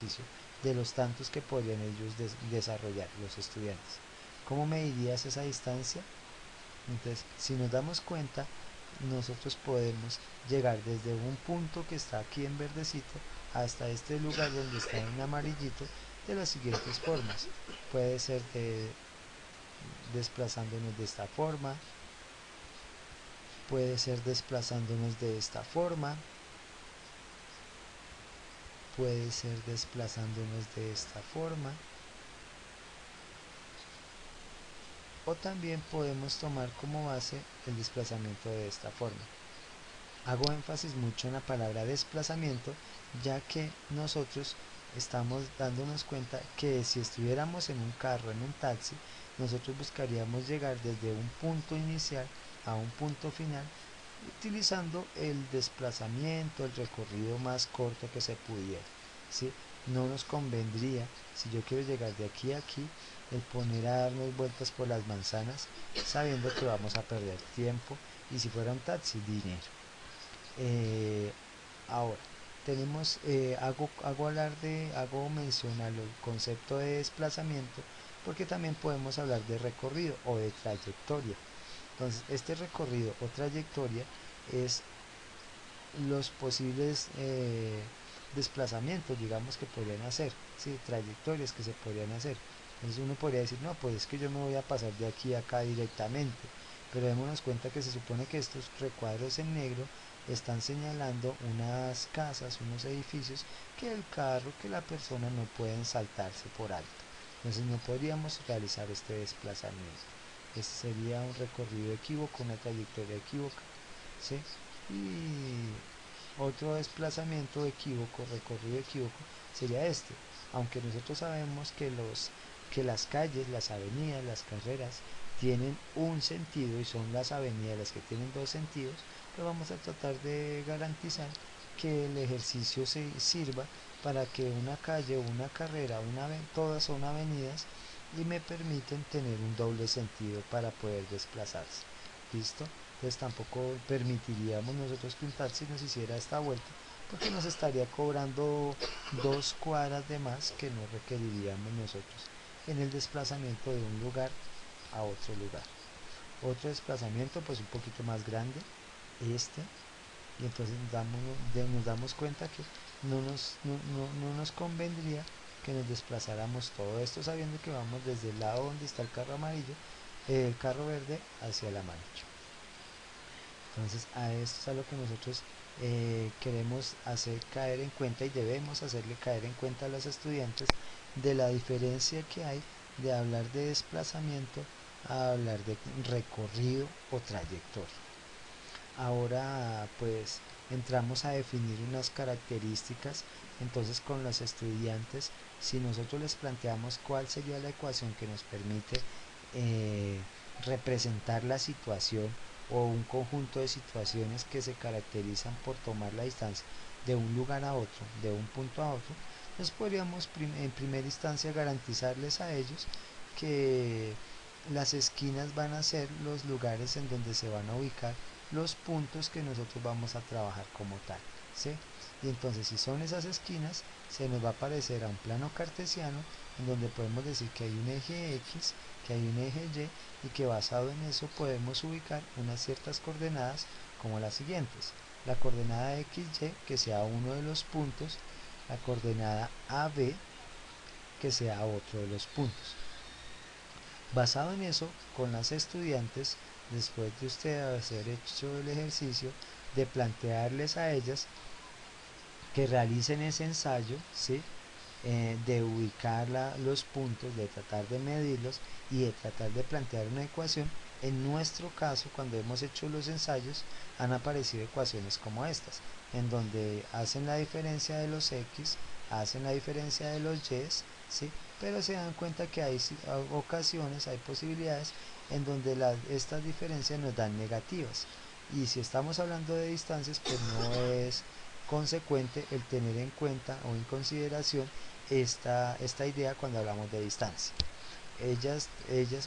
ejercicio de los tantos que podrían ellos desarrollar, los estudiantes. ¿Cómo medirías esa distancia? Entonces, si nos damos cuenta, nosotros podemos llegar desde un punto que está aquí en verdecito hasta este lugar donde está en amarillito de las siguientes formas. Puede ser desplazándonos de esta forma, puede ser desplazándonos de esta forma, puede ser desplazándonos de esta forma, o también podemos tomar como base el desplazamiento de esta forma. Hago énfasis mucho en la palabra desplazamiento, ya que nosotros estamos dándonos cuenta que si estuviéramos en un carro, en un taxi, nosotros buscaríamos llegar desde un punto inicial a un punto final utilizando el desplazamiento, el recorrido más corto que se pudiera, ¿sí? No nos convendría, si yo quiero llegar de aquí a aquí, el poner a darnos vueltas por las manzanas sabiendo que vamos a perder tiempo y, si fuera un taxi, dinero. Ahora tenemos, hago mención al concepto de desplazamiento, porque también podemos hablar de recorrido o de trayectoria. Entonces, este recorrido o trayectoria es los posibles desplazamientos, digamos, que podrían hacer, ¿sí? Trayectorias que se podrían hacer. Entonces uno podría decir, no, pues es que yo me voy a pasar de aquí a acá directamente, pero démonos cuenta que se supone que estos recuadros en negro están señalando unas casas, unos edificios que el carro, que la persona no pueden saltarse por alto. Entonces no podríamos realizar este desplazamiento. Este sería un recorrido equívoco, una trayectoria equívoca, ¿sí? Y otro desplazamiento equívoco, recorrido equívoco, sería este. Aunque nosotros sabemos que las calles, las avenidas, las carreras tienen un sentido y son las avenidas las que tienen dos sentidos, pues vamos a tratar de garantizar que el ejercicio se sirva para que una calle o una carrera, todas son avenidas y me permiten tener un doble sentido para poder desplazarse. ¿Listo? Entonces tampoco permitiríamos nosotros que un taxi nos hiciera esta vuelta, porque nos estaría cobrando 2 cuadras de más que no requeriríamos nosotros en el desplazamiento de un lugar a otro lugar. Otro desplazamiento pues un poquito más grande, este, y entonces nos damos cuenta que no nos convendría que nos desplazáramos todo esto sabiendo que vamos desde el lado donde está el carro amarillo, el carro verde, hacia el amarillo. Entonces a esto es a lo que nosotros queremos hacer caer en cuenta, y debemos hacerle caer en cuenta a los estudiantes de la diferencia que hay de hablar de desplazamiento a hablar de recorrido o trayectoria. Ahora pues entramos a definir unas características. Entonces con los estudiantes, si nosotros les planteamos cuál sería la ecuación que nos permite representar la situación o un conjunto de situaciones que se caracterizan por tomar la distancia de un lugar a otro, de un punto a otro, pues podríamos en primera instancia garantizarles a ellos que las esquinas van a ser los lugares en donde se van a ubicar los puntos que nosotros vamos a trabajar como tal, ¿sí? Y entonces, si son esas esquinas, se nos va a aparecer a un plano cartesiano en donde podemos decir que hay un eje X, que hay un eje Y, y que basado en eso podemos ubicar unas ciertas coordenadas como las siguientes: la coordenada XY, que sea uno de los puntos; la coordenada AB, que sea otro de los puntos. Basado en eso, con las estudiantes, después de usted haber hecho el ejercicio de plantearles a ellas que realicen ese ensayo, ¿sí? De ubicar los puntos, de tratar de medirlos y de tratar de plantear una ecuación. En nuestro caso, cuando hemos hecho los ensayos, han aparecido ecuaciones como estas, en donde hacen la diferencia de los X, hacen la diferencia de los Y, ¿sí? Pero se dan cuenta que hay ocasiones, hay posibilidades en donde estas diferencias nos dan negativas. Y si estamos hablando de distancias, pues no es consecuente el tener en cuenta o en consideración esta idea cuando hablamos de distancia. Ellas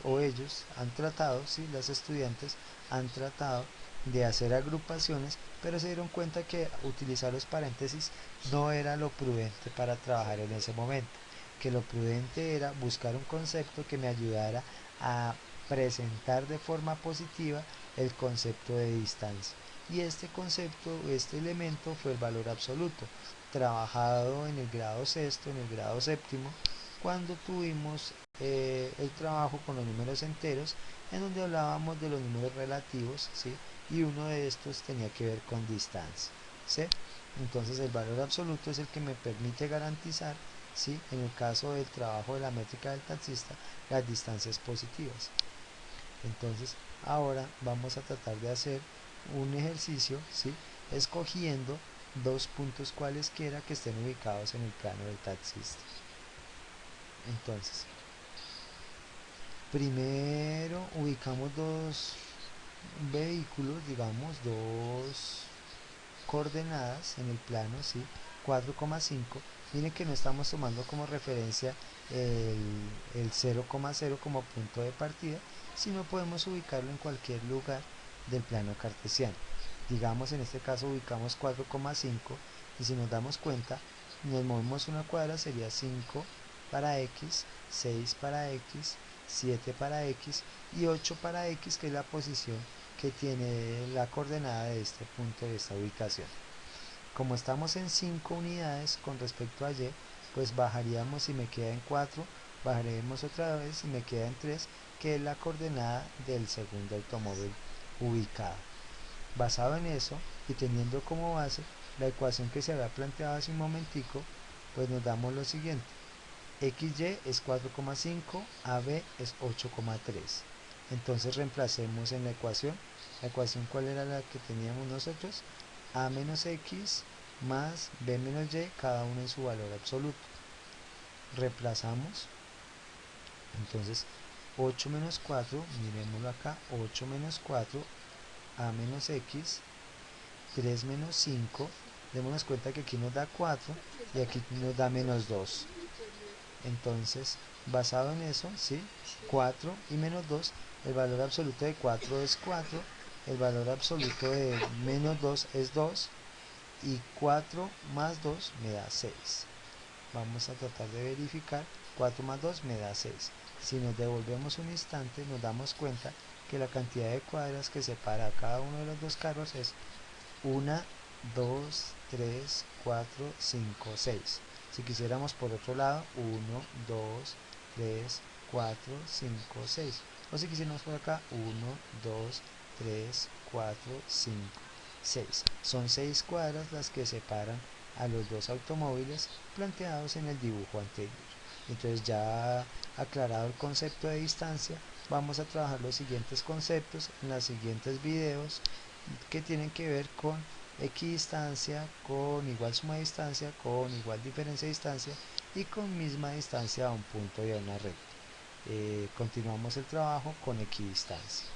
o ellos han tratado, ¿sí? Las estudiantes han tratado de hacer agrupaciones, pero se dieron cuenta que utilizar los paréntesis no era lo prudente para trabajar en ese momento, que lo prudente era buscar un concepto que me ayudara a presentar de forma positiva el concepto de distancia. Y este concepto, este elemento fue el valor absoluto, trabajado en el grado sexto, en el grado séptimo, cuando tuvimos el trabajo con los números enteros, en donde hablábamos de los números relativos, ¿sí? Y uno de estos tenía que ver con distancia, ¿sí? Entonces el valor absoluto es el que me permite garantizar, ¿sí? En el caso del trabajo de la métrica del taxista, las distancias positivas. Entonces ahora vamos a tratar de hacer un ejercicio, ¿sí? Escogiendo dos puntos cualesquiera que estén ubicados en el plano del taxista. Entonces, primero ubicamos dos vehículos, digamos, dos coordenadas en el plano, ¿sí? 4,5. Miren que no estamos tomando como referencia el 0,0 como punto de partida, sino podemos ubicarlo en cualquier lugar del plano cartesiano. Digamos, en este caso ubicamos 4,5 y si nos damos cuenta, nos movemos una cuadra, sería 5 para x, 6 para x, 7 para x y 8 para x, que es la posición que tiene la coordenada de este punto, de esta ubicación. Como estamos en 5 unidades con respecto a y, pues bajaríamos, si me queda en 4, bajaremos otra vez y me queda en 3, que es la coordenada del segundo automóvil ubicado. Basado en eso y teniendo como base la ecuación que se había planteado hace un momentico, pues nos damos lo siguiente: XY es 4,5, AB es 8,3. Entonces reemplacemos en la ecuación. La ecuación, ¿cuál era la que teníamos nosotros? A menos X más B menos Y, cada uno en su valor absoluto. Reemplazamos. Entonces 8 menos 4, miremoslo acá, 8 menos 4, A menos X, 3 menos 5, démonos cuenta que aquí nos da 4 y aquí nos da menos 2. Entonces, basado en eso, ¿sí? 4 y menos 2, el valor absoluto de 4 es 4, el valor absoluto de menos 2 es 2 y 4 más 2 me da 6. Vamos a tratar de verificar. 4 más 2 me da 6. Si nos devolvemos un instante, nos damos cuenta que la cantidad de cuadras que separa a cada uno de los dos carros es 1, 2, 3, 4, 5, 6. Si quisiéramos por otro lado, 1, 2, 3, 4, 5, 6. O si quisiéramos por acá, 1, 2, 3, 4, 5, 6. Son 6 cuadras las que separan a los dos automóviles planteados en el dibujo anterior. Entonces, ya aclarado el concepto de distancia, vamos a trabajar los siguientes conceptos en los siguientes videos, que tienen que ver con equidistancia, con igual suma de distancia, con igual diferencia de distancia y con misma distancia a un punto y a una recta. Continuamos el trabajo con equidistancia.